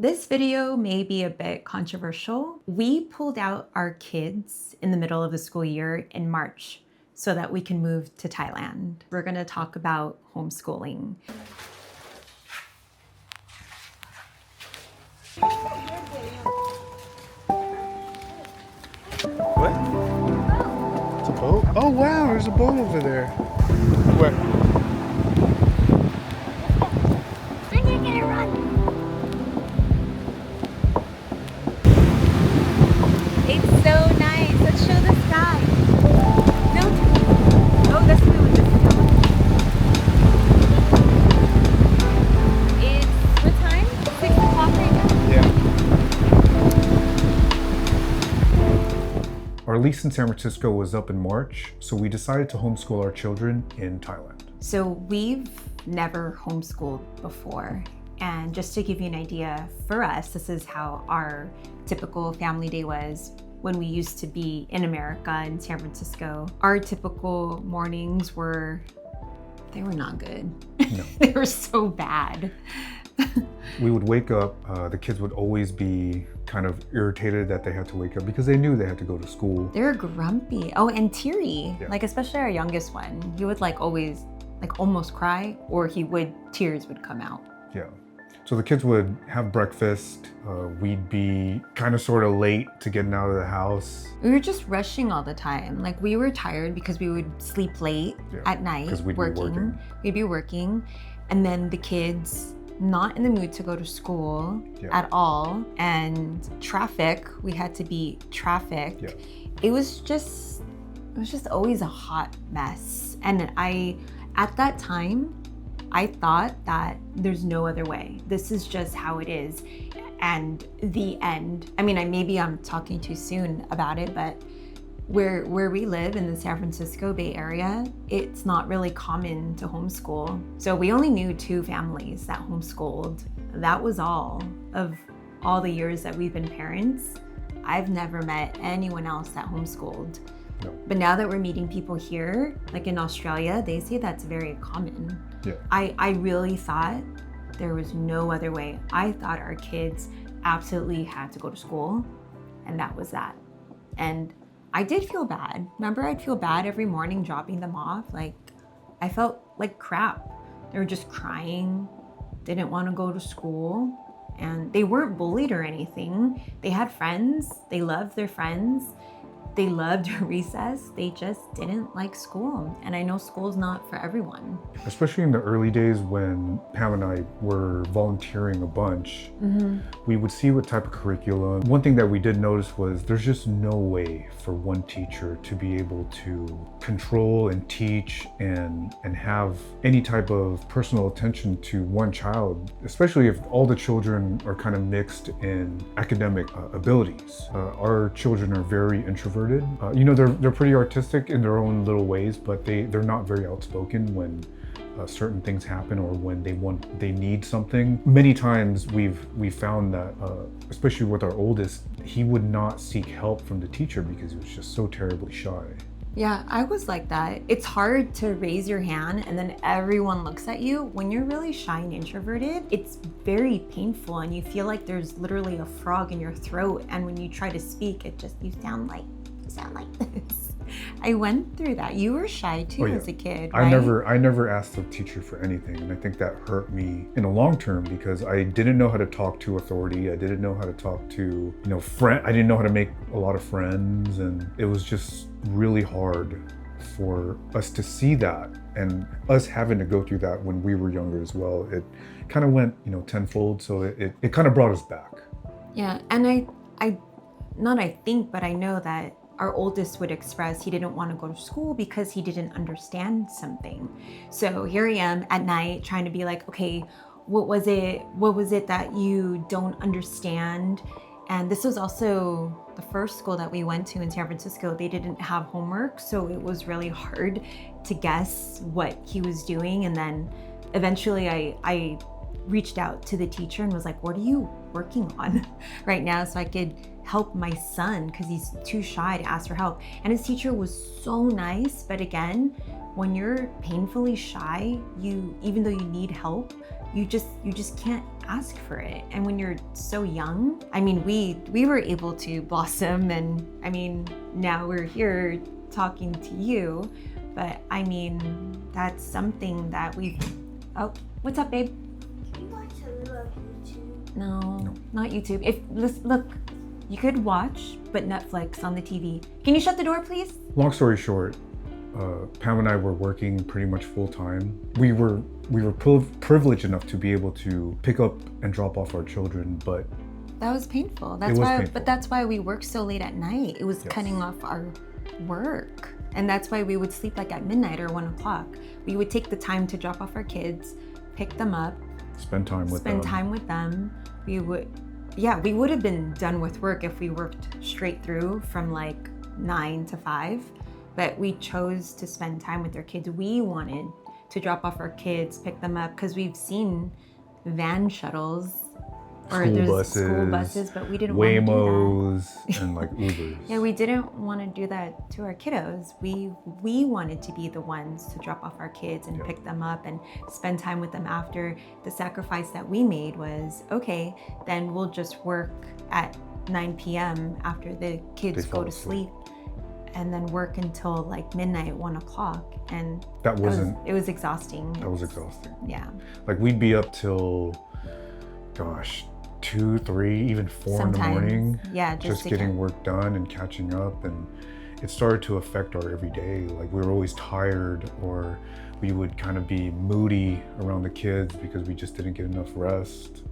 This video may be a bit controversial. We pulled out our kids in the middle of the school year in March so that we can move to Thailand. We're going to talk about homeschooling. What? It's a boat? Oh wow, there's a boat over there. Where? I'm gonna run. It's so nice. Let's show the sky. No. Oh, that's blue. It's what time? 6 o'clock right now. Yeah. Our lease in San Francisco was up in March, so we decided to homeschool our children in Thailand. So we've never homeschooled before. And just to give you an idea, for us, this is how our typical family day was when we used to be in America, in San Francisco. Our typical mornings were not good. No. They were so bad. We would wake up, the kids would always be kind of irritated that they had to wake up because they knew they had to go to school. They were grumpy. Oh, and teary. Yeah. Like especially our youngest one, he would always almost cry, or tears would come out. Yeah. So the kids would have breakfast. We'd be kind of sort of late to getting out of the house. We were just rushing all the time. We were tired because we would sleep late at night. Because we'd be working. We'd be working. And then the kids not in the mood to go to school at all. And traffic, we had to beat traffic. Yeah. It was just always a hot mess. And at that time, I thought that there's no other way. This is just how it is. And the end. I mean, maybe I'm talking too soon about it, but where we live in the San Francisco Bay Area, it's not really common to homeschool. So we only knew 2 families that homeschooled. That was all of all the years that we've been parents. I've never met anyone else that homeschooled. No. But now that we're meeting people here, like in Australia, they say that's very common. Yeah. I really thought there was no other way. I thought our kids absolutely had to go to school, and that was that. And I did feel bad. Remember, I'd feel bad every morning dropping them off. I felt like crap. They were just crying, didn't want to go to school, and they weren't bullied or anything. They had friends, they loved their friends. They loved recess, they just didn't like school. And I know school's not for everyone. Especially in the early days when Pam and I were volunteering a bunch, we would see what type of curriculum. One thing that we did notice was there's just no way for one teacher to be able to control and teach and have any type of personal attention to one child, especially if all the children are kind of mixed in academic abilities. Our children are very introverted. They're pretty artistic in their own little ways, but they're not very outspoken when certain things happen or when they need something. Many times we've found that, especially with our oldest, he would not seek help from the teacher because he was just so terribly shy. Yeah, I was like that. It's hard to raise your hand and then everyone looks at you. When you're really shy and introverted, it's very painful and you feel like there's literally a frog in your throat, and when you try to speak, you sound like this. I went through that. You were shy too as a kid, right? I never asked the teacher for anything, and I think that hurt me in the long term because I didn't know how to talk to authority. I didn't know how to talk to, I didn't know how to make a lot of friends, and it was just really hard for us to see that, and us having to go through that when we were younger as well. It kind of went, tenfold, so it kind of brought us back. Yeah, and I know that our oldest would express he didn't want to go to school because he didn't understand something. So here I am at night trying to be like, okay, what was it that you don't understand? And this was also the first school that we went to in San Francisco. They didn't have homework, so it was really hard to guess what he was doing. And then eventually I reached out to the teacher and was like, what are you working on right now so I could help my son, because he's too shy to ask for help. And his teacher was so nice, but again, when you're painfully shy, even though you need help, you just can't ask for it. And when you're so young, I mean, we were able to blossom, and I mean, now we're here talking to you, but I mean, that's something that oh, what's up, babe? Can you watch a little of YouTube? No, not YouTube. Look, you could watch, but Netflix on the TV. Can you shut the door, please? Long story short, Pam and I were working pretty much full time. We were privileged enough to be able to pick up and drop off our children, but that was painful. But that's why we worked so late at night. It was cutting off our work. And that's why we would sleep like at midnight or 1 o'clock. We would take the time to drop off our kids, pick them up, spend time with them. We would have been done with work if we worked straight through from like 9 to 5, but we chose to spend time with our kids. We wanted to drop off our kids, pick them up, because we've seen van shuttles or school buses, but we didn't want to do Waymos and like Ubers. Yeah, we didn't want to do that to our kiddos. We wanted to be the ones to drop off our kids and pick them up and spend time with them after. The sacrifice that we made was, okay, then we'll just work at 9 p.m. after the kids go to sleep, and then work until like midnight, 1 o'clock. And it was exhausting. That was exhausting. Yeah. Like we'd be up till, gosh, 2, 3, even 4 Sometimes, in the morning. Yeah, just getting work done and catching up, and it started to affect our everyday. Like we were always tired, or we would kind of be moody around the kids because we just didn't get enough rest.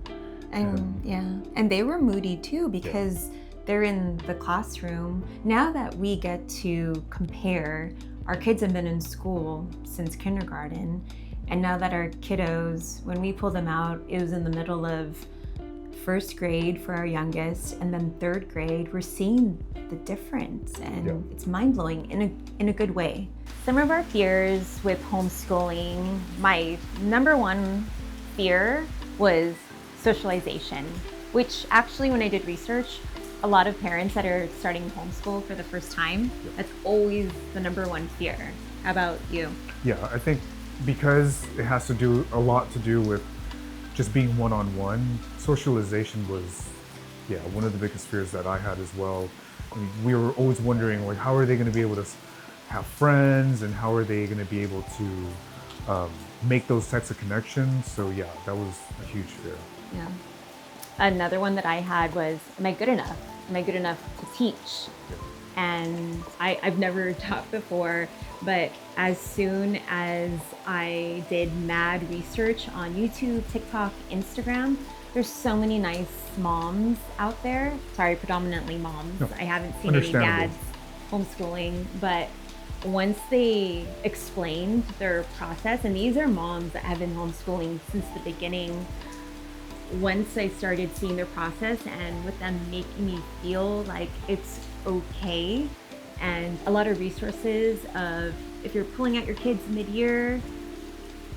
And they were moody too because they're in the classroom. Now that we get to compare, our kids have been in school since kindergarten, and now that our kiddos, when we pull them out, it was in the middle of first grade for our youngest, and then third grade, we're seeing the difference, and it's mind-blowing in a good way. Some of our fears with homeschooling, my number one fear was socialization, which actually when I did research, a lot of parents that are starting homeschool for the first time, that's always the number one fear. How about you? Yeah, I think because it has to do a lot to do with just being one-on-one, socialization was, one of the biggest fears that I had as well. I mean, we were always wondering, like, how are they going to be able to have friends, and how are they going to be able to make those types of connections? So yeah, that was a huge fear. Yeah. Another one that I had was, am I good enough? Am I good enough to teach? And I've never taught before, but as soon as I did mad research on YouTube, TikTok, Instagram, there's so many nice moms out there. Sorry, predominantly moms. I haven't seen any dads homeschooling, but once they explained their process, and these are moms that have been homeschooling since the beginning, once I started seeing their process and with them making me feel like it's okay, and a lot of resources of if you're pulling out your kids mid-year,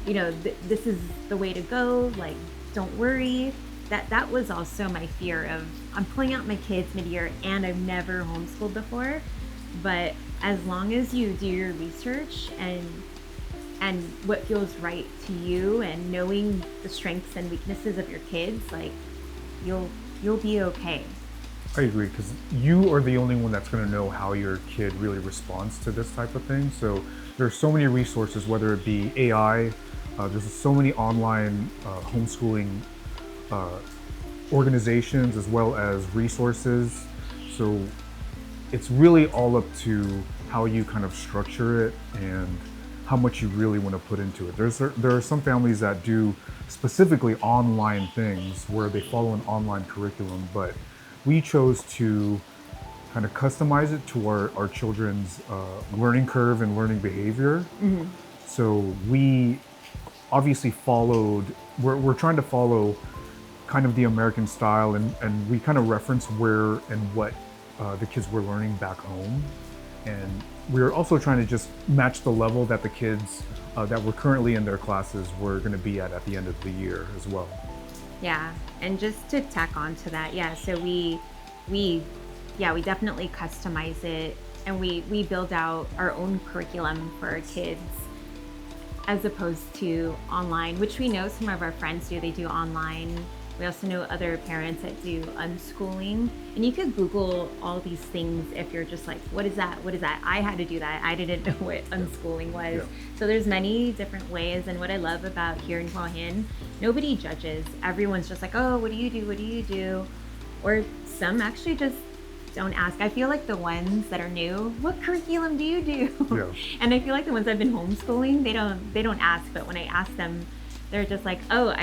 this is the way to go, like don't worry. That was also my fear of, I'm pulling out my kids mid-year and I've never homeschooled before, but as long as you do your research and what feels right to you, and knowing the strengths and weaknesses of your kids, like you'll be okay. I agree, because you are the only one that's going to know how your kid really responds to this type of thing. So there are so many resources, whether it be AI, there's so many online homeschooling organizations as well as resources. So it's really all up to how you kind of structure it and how much you really want to put into it. There are some families that do specifically online things where they follow an online curriculum, but we chose to kind of customize it to our children's learning curve and learning behavior. Mm-hmm. So we obviously we're trying to follow kind of the American style, and we kind of reference where and what the kids were learning back home. And we're also trying to just match the level that the kids that were currently in their classes were going to be at the end of the year as well. Yeah, and just to tack on to that, so we definitely customize it, and we build out our own curriculum for our kids as opposed to online, which we know some of our friends do. They do online We also know other parents that do unschooling. And you could Google all these things if you're just like, what is that? What is that? I had to do that. I didn't know what unschooling was. Yeah. So there's many different ways. And what I love about here in Hua Hin, nobody judges. Everyone's just like, oh, what do you do? What do you do? Or some actually just don't ask. I feel like the ones that are new, what curriculum do you do? Yeah. And I feel like the ones I've been homeschooling, they don't ask. But when I ask them, they're just like, oh,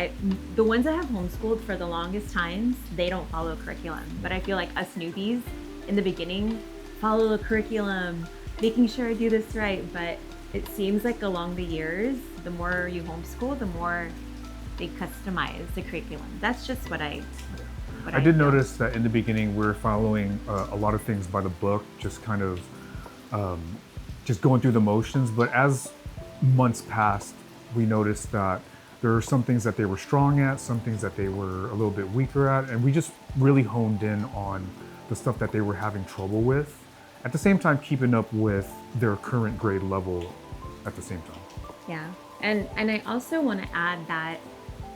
the ones that have homeschooled for the longest times, they don't follow curriculum. But I feel like us newbies in the beginning follow the curriculum, making sure I do this right. But it seems like along the years, the more you homeschool, the more they customize the curriculum. That's just what I did feel. notice that in the beginning we were following a lot of things by the book, just kind of just going through the motions. But as months passed, we noticed that there are some things that they were strong at, some things that they were a little bit weaker at, and we just really honed in on the stuff that they were having trouble with, at the same time keeping up with their current grade level at the same time. Yeah, and I also want to add that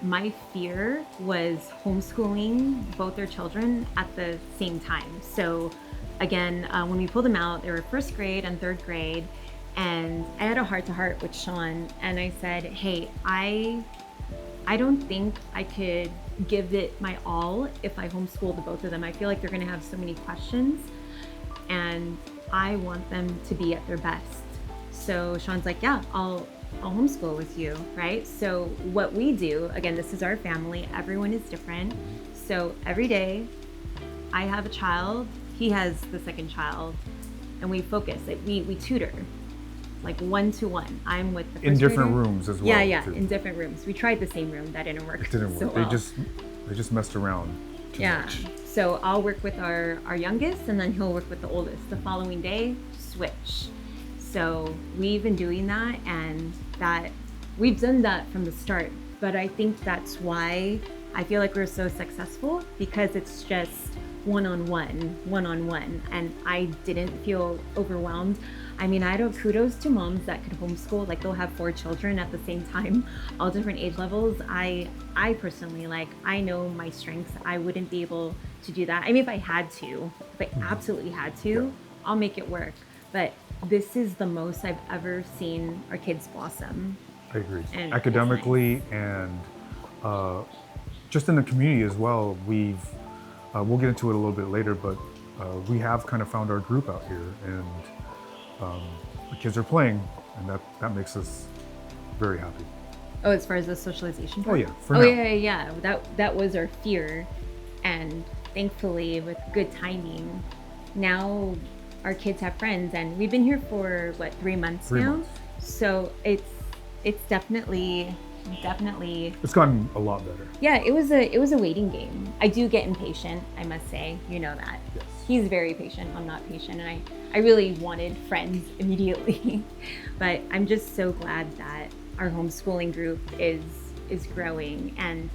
my fear was homeschooling both their children at the same time. So again, when we pulled them out, they were first grade and third grade, and I had a heart-to-heart with Sean, and I said, hey, I don't think I could give it my all if I homeschooled both of them. I feel like they're gonna have so many questions, and I want them to be at their best. So Sean's like, yeah, I'll homeschool with you, right? So what we do, again, this is our family, everyone is different. So every day I have a child, he has the second child, and we focus, like we tutor, like 1-to-1. I'm with the first In different grader. rooms as well. Yeah, too. in different rooms. We tried the same room, that didn't work. It didn't so work. well. They just messed around too much. So I'll work with our youngest, and then he'll work with the oldest. The following day, switch. So we've been doing that, and that we've done that from the start. But I think that's why I feel like we're so successful, because it's just one-on-one, and I didn't feel overwhelmed. I mean, I don't, kudos to moms that could homeschool, like they'll have 4 children at the same time, all different age levels. I personally, like, I know my strengths. I wouldn't be able to do that. I mean, if I had to, if I absolutely had to, I'll make it work. But this is the most I've ever seen our kids blossom. I agree. And Academically and just in the community as well. We've we'll get into it a little bit later, but we have kind of found our group out here, and the kids are playing, and that makes us very happy. Oh, as far as the socialization part? Oh yeah, for Oh now. yeah. That was our fear, and thankfully, with good timing, now our kids have friends, and we've been here for what, 3 months 3 now. months. So it's definitely. It's gotten a lot better. Yeah, it was a waiting game. I do get impatient, I must say. You know that. Yes. He's very patient. I'm not patient, and I really wanted friends immediately. But I'm just so glad that our homeschooling group is growing, and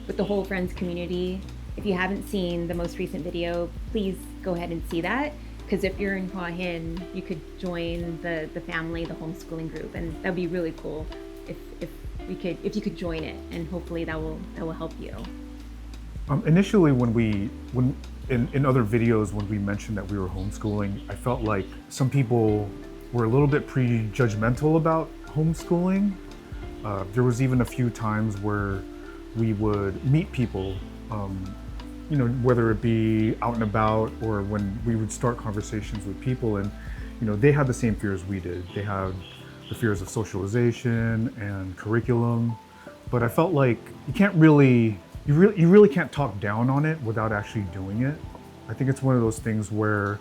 with the whole friends community. If you haven't seen the most recent video, please go ahead and see that, because if you're in Hua Hin, you could join the family, the homeschooling group, and that'd be really cool if you could join it, and hopefully that will help you. Initially, when in other videos, when we mentioned that we were homeschooling, I felt like some people were a little bit prejudgmental about homeschooling. There was even a few times where we would meet people, whether it be out and about or when we would start conversations with people, and they had the same fears we did. They had the fears of socialization and curriculum, but I felt like you really can't talk down on it without actually doing it. I think it's one of those things where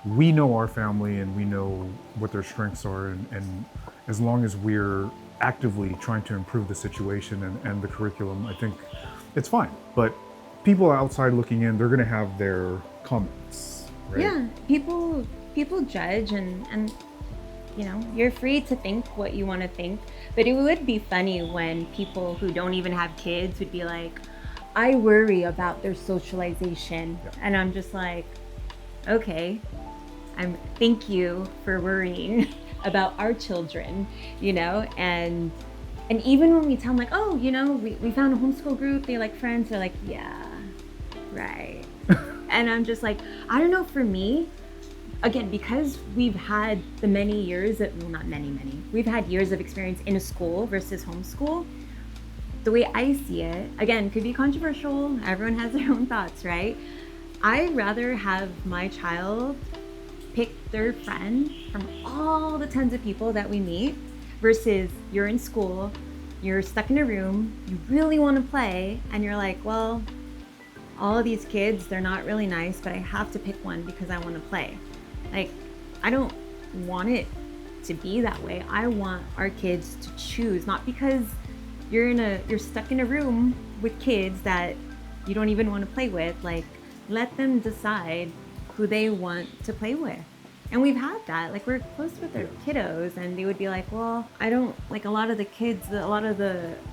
we know our family and we know what their strengths are, and as long as we're actively trying to improve the situation and the curriculum, I think it's fine. But people outside looking in, they're gonna have their comments, right? Yeah, people judge, and you're free to think what you want to think, but it would be funny when people who don't even have kids would be like, I worry about their socialization. Yeah. And I'm just like, okay, thank you for worrying about our children, and And even when we tell them like, oh, we found a homeschool group, they like friends, they're like, yeah, right. And I'm just like, I don't know, for me, again, because we've had the many years not many, we've had years of experience in a school versus homeschool. The way I see it, again, could be controversial. Everyone has their own thoughts, right? I'd rather have my child pick their friend from all the tons of people that we meet versus you're in school, you're stuck in a room, you really want to play, and you're like, well, all of these kids, they're not really nice, but I have to pick one because I want to play. Like, I don't want it to be that way. I want our kids to choose, not because you're stuck in a room with kids that you don't even want to play with. Like, let them decide who they want to play with. And we've had that. Like, we're close with our kiddos, and they would be like, well, I don't, like, a lot of the kids,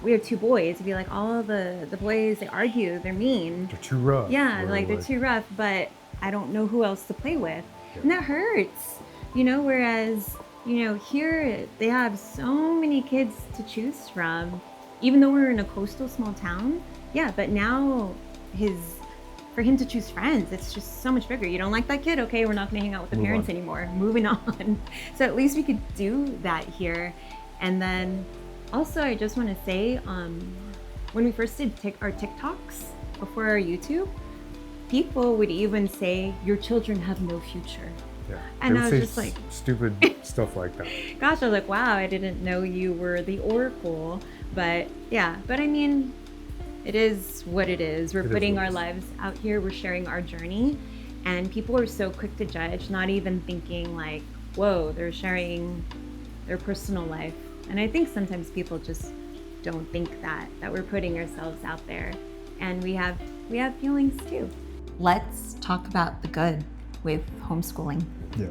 we have 2 boys, it'd be like, all of the boys, they argue, they're mean. They're too rough. Yeah, like, they're too rough, but I don't know who else to play with. Yeah. And that hurts, whereas, here they have so many kids to choose from, even though we're in a coastal small town. Yeah, but now for him to choose friends, it's just so much bigger. You don't like that kid? Okay, we're not gonna hang out with the parents anymore. Moving on. So at least we could do that here. And then also, I just wanna say, when we first did our TikToks before our YouTube, people would even say, your children have no future. Yeah. And I was just like, stupid stuff like that. Gosh, I was like, wow, I didn't know you were the oracle. But yeah, but I mean, it is what it is. We're putting our lives out here. We're sharing our journey. And people are so quick to judge, not even thinking like, whoa, they're sharing their personal life. And I think sometimes people just don't think that we're putting ourselves out there. And we have feelings too. Let's talk about the good with homeschooling. Yeah.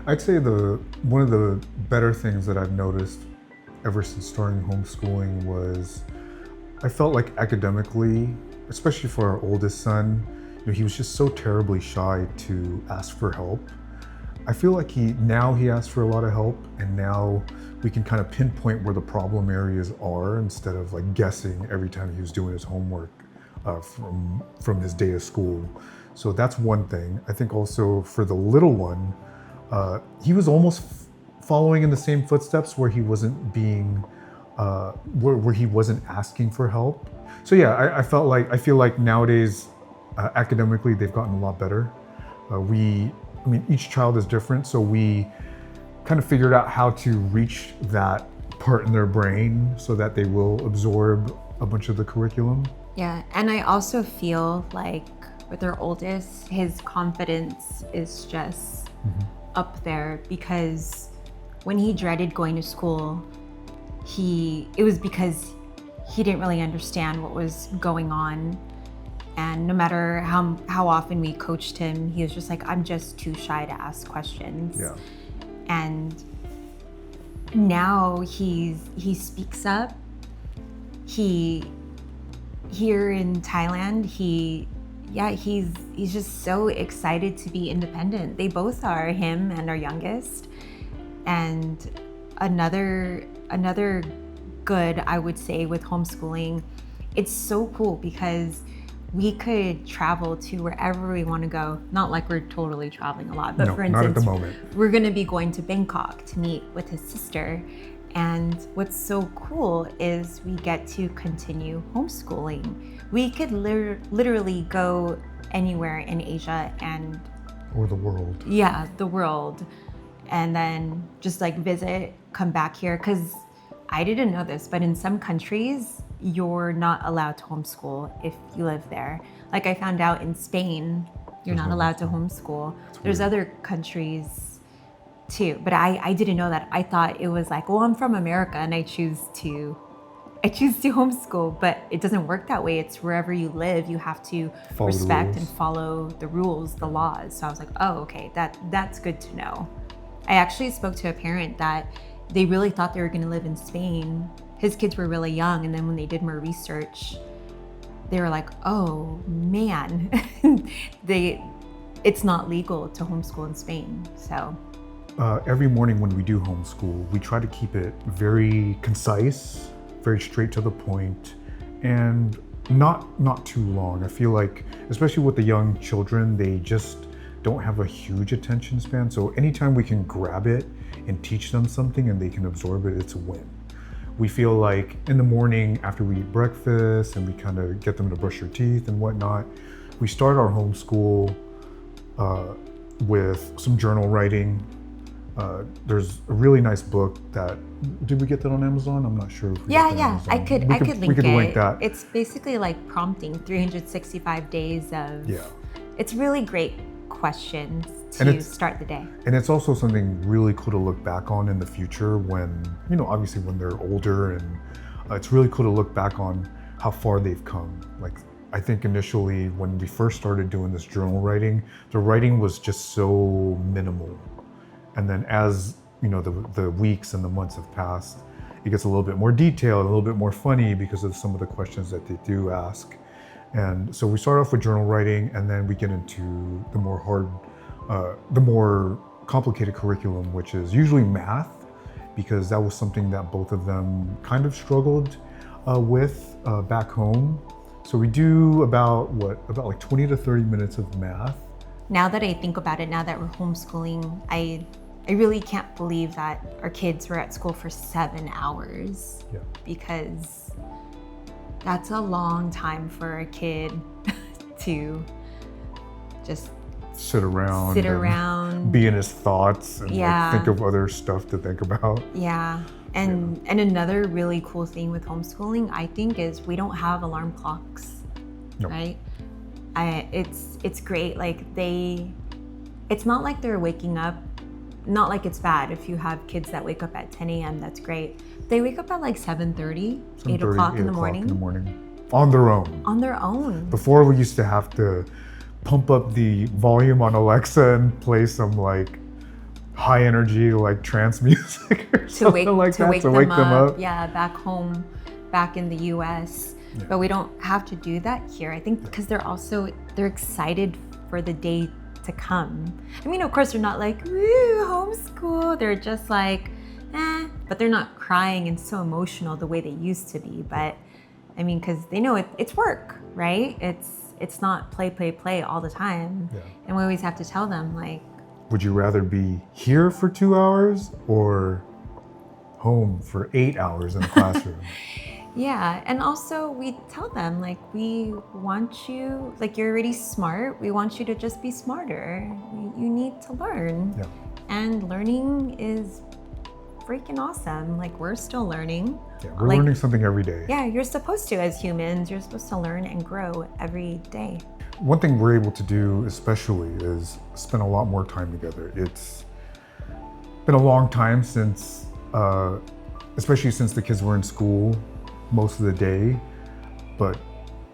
I'd say one of the better things that I've noticed ever since starting homeschooling was I felt like academically, especially for our oldest son, he was just so terribly shy to ask for help. I feel like he asks for a lot of help, and now we can kind of pinpoint where the problem areas are instead of like guessing every time he was doing his homework from his day of school. So that's one thing. I think also for the little one, he was almost following in the same footsteps where he wasn't being, where he wasn't asking for help. So yeah, I feel like nowadays, academically, they've gotten a lot better. Each child is different, so we kind of figured out how to reach that part in their brain so that they will absorb a bunch of the curriculum. Yeah, and I also feel like with our oldest, his confidence is just up there, because when he dreaded going to school, it was because he didn't really understand what was going on. And no matter how often we coached him, he was just like, I'm just too shy to ask questions. Yeah. And now he speaks up. Here in Thailand, he's just so excited to be independent. They both are, him and our youngest. And another good, I would say, with homeschooling, it's so cool because we could travel to wherever we want to go. Not like we're totally traveling a lot, but no, for instance, not at the moment. We're going to be going to Bangkok to meet with his sister. And what's so cool is we get to continue homeschooling. We could literally go anywhere in Asia or the world. Yeah, the world. And then just like visit, come back here. Because I didn't know this, but in some countries, you're not allowed to homeschool if you live there. Like I found out in Spain, you're not allowed to homeschool. There's other countries too, but I didn't know that. I thought it was like, well, I'm from America and I choose to homeschool, but it doesn't work that way. It's wherever you live, you have to respect and follow the rules, the laws. So I was like, oh, okay, that's good to know. I actually spoke to a parent that they really thought they were going to live in Spain. His kids were really young, and then when they did more research, they were like, oh man, it's not legal to homeschool in Spain. So every morning when we do homeschool, we try to keep it very concise, very straight to the point, and not too long. I feel like, especially with the young children, they just don't have a huge attention span. So anytime we can grab it and teach them something and they can absorb it, it's a win. We feel like in the morning after we eat breakfast and we kind of get them to brush their teeth and whatnot, we start our homeschool with some journal writing. There's a really nice book that, did we get that on Amazon? I'm not sure if we got that on Amazon. I could link we could it. Link that. It's basically like prompting 365 days of, Yeah. It's really great questions to start the day. And it's also something really cool to look back on in the future when, obviously when they're older, and it's really cool to look back on how far they've come. Like, I think initially when we first started doing this journal writing, the writing was just so minimal. And then as, the weeks and the months have passed, it gets a little bit more detailed, a little bit more funny because of some of the questions that they do ask. And so we start off with journal writing, and then we get into the more complicated curriculum, which is usually math, because that was something that both of them kind of struggled with back home. So we do about like 20 to 30 minutes of math. Now that I think about it, now that we're homeschooling, I really can't believe that our kids were at school for 7 hours. Yeah. Because that's a long time for a kid to just sit around, be in his thoughts, and like think of other stuff to think about. Yeah. And another really cool thing with homeschooling, I think, is we don't have alarm clocks. Nope. Right? It's great. Like it's not like they're waking up, not like it's bad if you have kids that wake up at 10 a.m. That's great. They wake up at like 7:30, 8 o'clock in the morning. On their own. On their own. Before, we used to have to pump up the volume on Alexa and play some like high energy like trance music or something to wake them up. Yeah, back home, back in the US. Yeah. But we don't have to do that here. I think because they're excited for the day to come. I mean, of course, they're not like, woo, homeschool. They're just like, but they're not crying and so emotional the way they used to be. But I mean, because they know it's work, right? It's not play all the time. Yeah. And we always have to tell them, like, would you rather be here for 2 hours or home for 8 hours in the classroom? Yeah, and also we tell them, like, we want you, like, you're already smart. We want you to just be smarter. You need to learn. Yeah. And learning is freaking awesome. Like, we're still learning. Yeah, we're learning something every day. Yeah, you're supposed to, as humans, you're supposed to learn and grow every day. One thing we're able to do especially is spend a lot more time together. It's been a long time since, especially since the kids were in school most of the day. But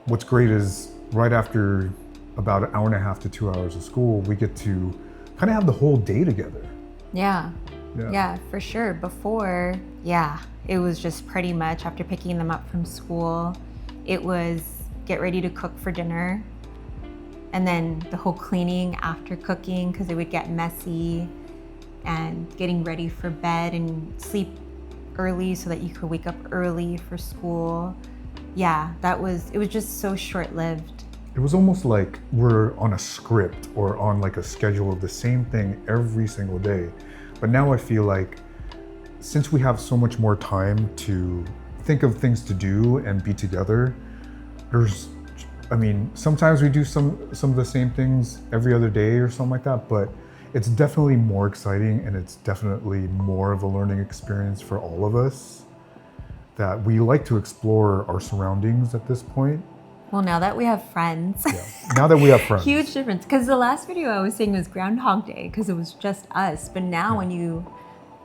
what's great is right after about an hour and a half to 2 hours of school, we get to kind of have the whole day together. Yeah, for sure. Before, it was just pretty much after picking them up from school, it was get ready to cook for dinner. And then the whole cleaning after cooking, because it would get messy, and getting ready for bed and sleep early so that you could wake up early for school. Yeah, it was just so short-lived. It was almost like we're on a script or on like a schedule of the same thing every single day. But now I feel like since we have so much more time to think of things to do and be together, sometimes we do some of the same things every other day or something like that, but it's definitely more exciting, and it's definitely more of a learning experience for all of us, that we like to explore our surroundings at this point. Well, now that we have friends. Now that we have friends. Huge difference, because the last video I was saying was Groundhog Day, because it was just us. But now when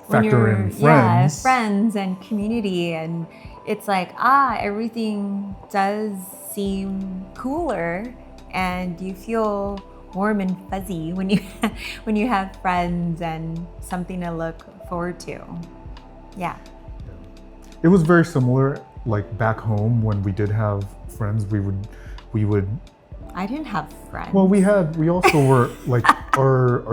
factor in friends. Friends and community, and it's like, everything does seem cooler, and you feel warm and fuzzy when you have friends and something to look forward to. Yeah. It was very similar, like back home when we did have friends, we would I didn't have friends. Well, we also were like our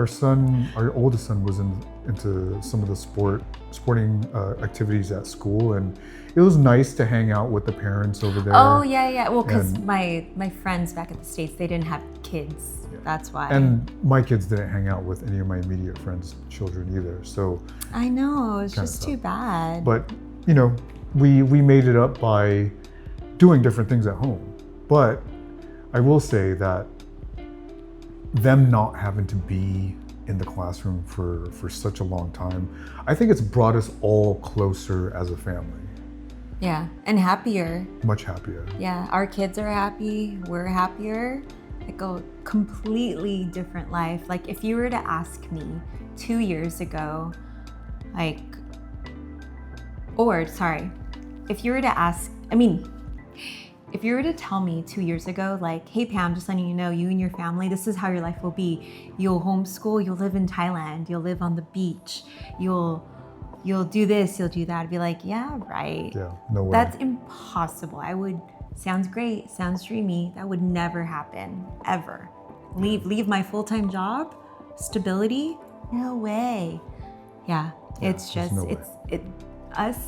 oldest son was in into some of the sporting activities at school, and it was nice to hang out with the parents over there. Oh yeah. Well, because And- my friends back at the States, they didn't have kids. That's why. And my kids didn't hang out with any of my immediate friends' children either. So, I know, it's Kinda just tough. too bad. but you know, we made it up by doing different things at home. But I will say that them not having to be in the classroom for such a long time, I think it's brought us all closer as a family, Yeah, and happier. much happier. Yeah, our kids are happy, we're happier. Like a completely different life. Like if you were to ask me 2 years ago, like, or sorry, if you were to ask, if you were to tell me 2 years ago, like, hey Pam, just letting you know, you and your family, this is how your life will be. You'll homeschool, you'll live in Thailand, you'll live on the beach, you'll do this, you'll do that. I'd be like, yeah, right. Yeah, no way. That's impossible. Sounds great, sounds dreamy. That would never happen, ever. Leave my full-time job, stability, no way. Yeah, it's there's just, no way. us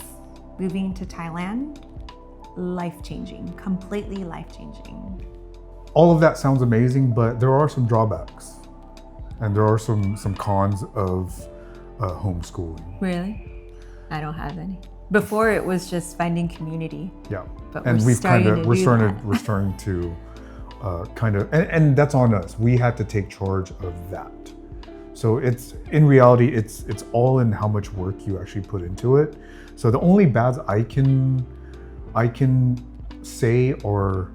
moving to Thailand, life-changing, completely life-changing. All of that sounds amazing, but there are some drawbacks, and there are some cons of homeschooling. Really? I don't have any. Before it was just finding community. Yeah, But and we're starting to do we're that. starting to kind of, and that's on us. We had to take charge of that. So it's in reality, it's all in how much work you actually put into it. So the only bads I can say are,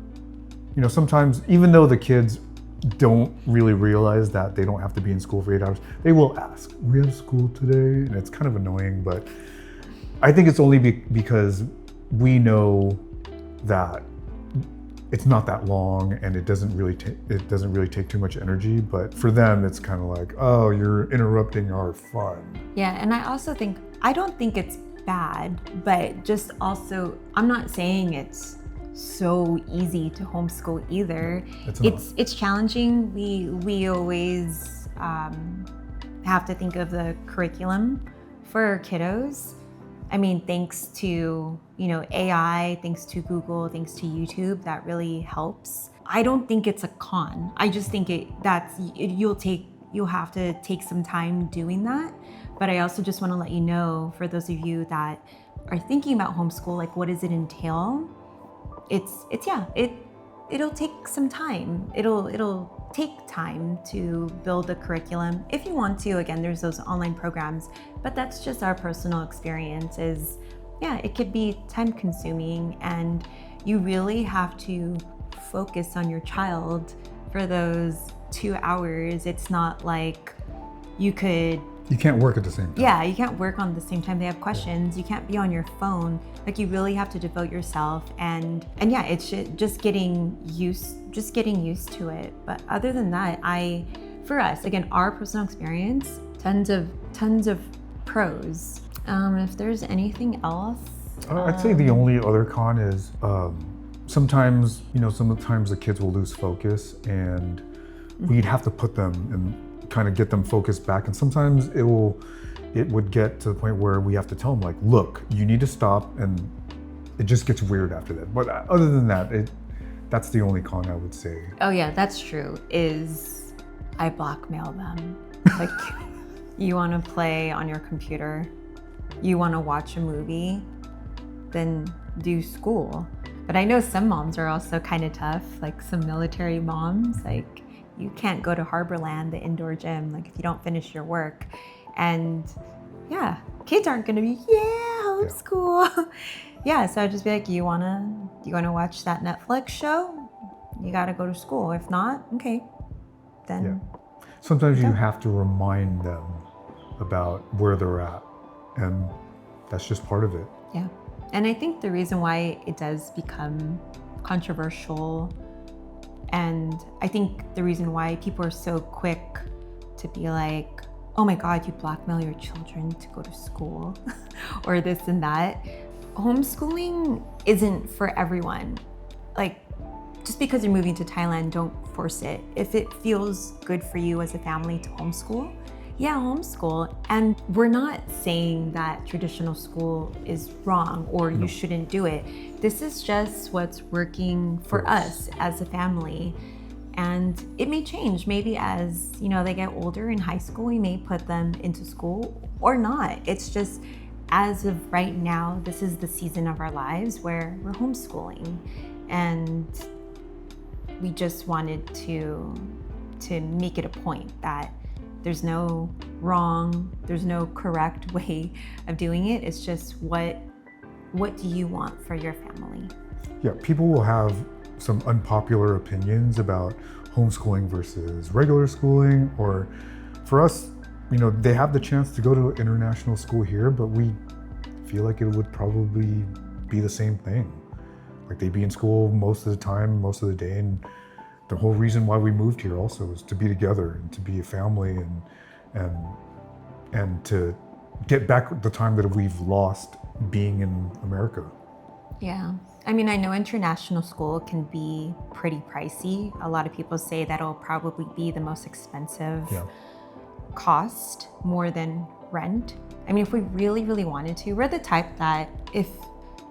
you know, sometimes even though the kids don't really realize that they don't have to be in school for 8 hours, they will ask, "We have school today?" And it's kind of annoying, but I think it's only because we know that it's not that long and it doesn't really take too much energy. But for them, it's kind of like, oh, you're interrupting our fun. Yeah, and I don't think it's bad, but just also, I'm not saying it's so easy to homeschool either. It's challenging. We always have to think of the curriculum for our kiddos. I mean, thanks to, you know, AI, thanks to Google, thanks to YouTube, that really helps. I don't think it's a con. I just think you'll have to take some time doing that. But I also just want to let you know, for those of you that are thinking about homeschool, like, what does it entail? It'll take some time. It'll take time to build the curriculum. If you want to, again, there's those online programs, but that's just our personal experience is, yeah, it could be time consuming, and you really have to focus on your child for those 2 hours. It's not like you can't work at the same time. Yeah, you can't work on the same time. They have questions. You can't be on your phone. Like, you really have to devote yourself, and yeah, it's just getting used to it. But other than that, for us, again, our personal experience, tons of pros. If there's anything else, I'd say the only other con is sometimes the kids will lose focus, and we'd have to put them and kind of get them focused back. And sometimes it would get to the point where we have to tell them, like, look, you need to stop, and it just gets weird after that. But other than that, that's the only con I would say. oh yeah, that's true, is I blackmail them. Like, you want to play on your computer, you want to watch a movie, then do school. But I know some moms are also kind of tough, like some military moms, like, you can't go to Harborland, the indoor gym, like, if you don't finish your work. And yeah, kids aren't gonna be, homeschool. Yeah, so I'd just be like, you wanna watch that Netflix show? You gotta go to school. If not, okay, then. Yeah. Sometimes you have to remind them about where they're at, and that's just part of it. Yeah. And I think the reason why it does become controversial, and I think the reason why people are so quick to be like, oh my God, you blackmail your children to go to school or this and that. Homeschooling isn't for everyone. Like, just because you're moving to Thailand, don't force it. If it feels good for you as a family to homeschool, Yeah, homeschool. And we're not saying that traditional school is wrong or you shouldn't do it. This is just what's working for us as a family. And it may change. Maybe as, they get older in high school, we may put them into school or not. It's just as of right now, this is the season of our lives where we're homeschooling. And we just wanted to make it a point that there's no wrong, there's no correct way of doing it. It's just what do you want for your family? Yeah, people will have some unpopular opinions about homeschooling versus regular schooling, or for us, they have the chance to go to international school here, but we feel like it would probably be the same thing. Like they'd be in school most of the time, most of the day, and the whole reason why we moved here also is to be together and to be a family and to get back the time that we've lost being in America. Yeah. I mean, I know international school can be pretty pricey. A lot of people say that it'll probably be the most expensive cost, more than rent. I mean, if we really, really wanted to, we're the type that if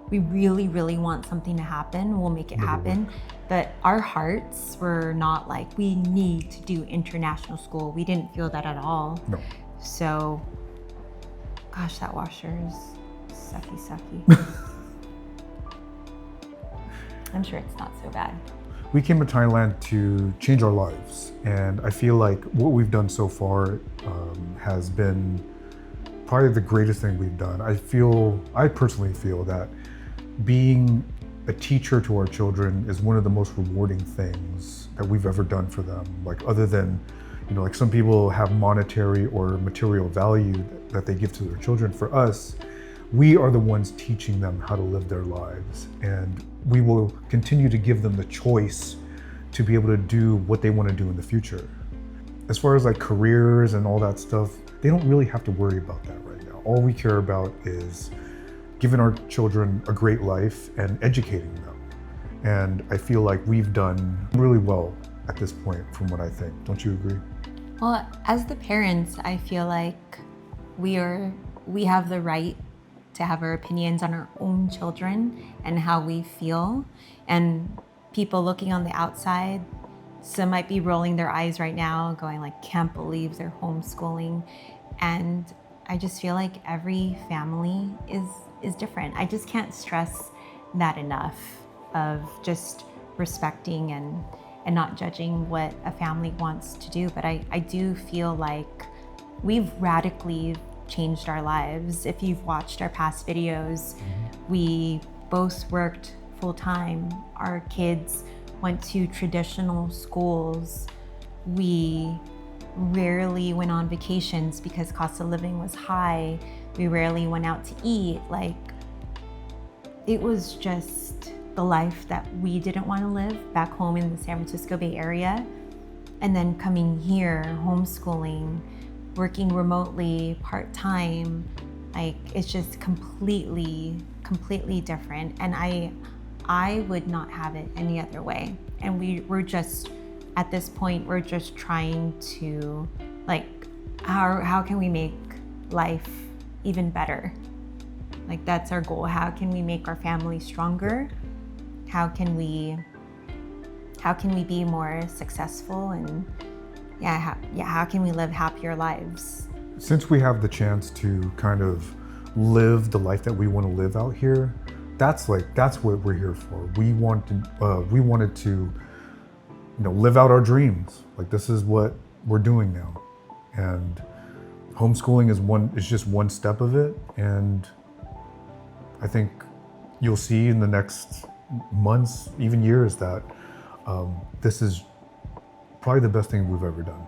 we really, really want something to happen, we'll make it happen. But our hearts were not like, we need to do international school. We didn't feel that at all. No. So, gosh, that washer is sucky. I'm sure it's not so bad. We came to Thailand to change our lives. And I feel like what we've done so far has been probably the greatest thing we've done. I personally feel that being a teacher to our children is one of the most rewarding things that we've ever done for them. Like other than, like some people have monetary or material value that they give to their children. For us, we are the ones teaching them how to live their lives. And we will continue to give them the choice to be able to do what they want to do in the future. As far as like careers and all that stuff, they don't really have to worry about that right now. All we care about is giving our children a great life and educating them. And I feel like we've done really well at this point from what I think. Don't you agree? Well, as the parents, I feel like we have the right to have our opinions on our own children and how we feel. And people looking on the outside, some might be rolling their eyes right now, going like, can't believe they're homeschooling. And I just feel like every family is different. I just can't stress that enough, of just respecting and not judging what a family wants to do. But I do feel like we've radically changed our lives. If you've watched our past videos, we both worked full time. Our kids went to traditional schools. We rarely went on vacations because cost of living was high. We rarely went out to eat. Like, it was just the life that we didn't want to live back home in the San Francisco Bay Area. And then coming here, homeschooling, working remotely, part-time, like it's just completely different. And I would not have it any other way. And we're just, at this point, we're just trying to, like, how can we make life even better? Like, that's our goal. How can we make our family stronger? How can we be more successful? And how can we live happier lives? Since we have the chance to kind of live the life that we want to live out here, that's what we're here for. We wanted to, live out our dreams. Like, this is what we're doing now, and homeschooling is just one step of it. And I think you'll see in the next months, even years, that this is probably the best thing we've ever done.